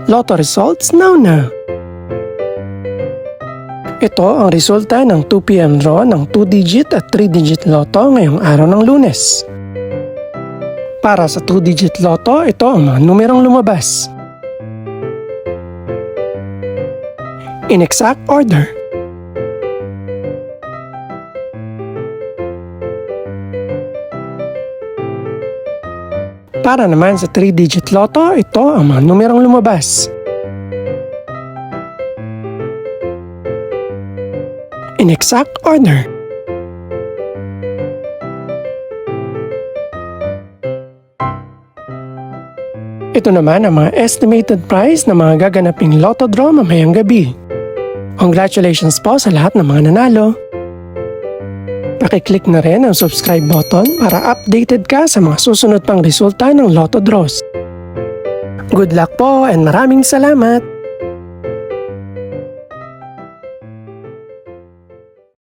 Lotto results now. Ito ang resulta ng 2 PM draw ng 2-digit at 3-digit lotto ngayong araw ng Lunes. Para sa 2-digit lotto, ito ang mga numerong lumabas. In exact order. Para naman sa 3-digit lotto, ito ang mga numerong lumabas. In exact order. Ito naman ang mga estimated price ng mga gaganaping lotto draw mamayang gabi. Congratulations po sa lahat ng mga nanalo. Pakiclick na rin ang subscribe button para updated ka sa mga susunod pang resulta ng lotto draws. Good luck po and maraming salamat!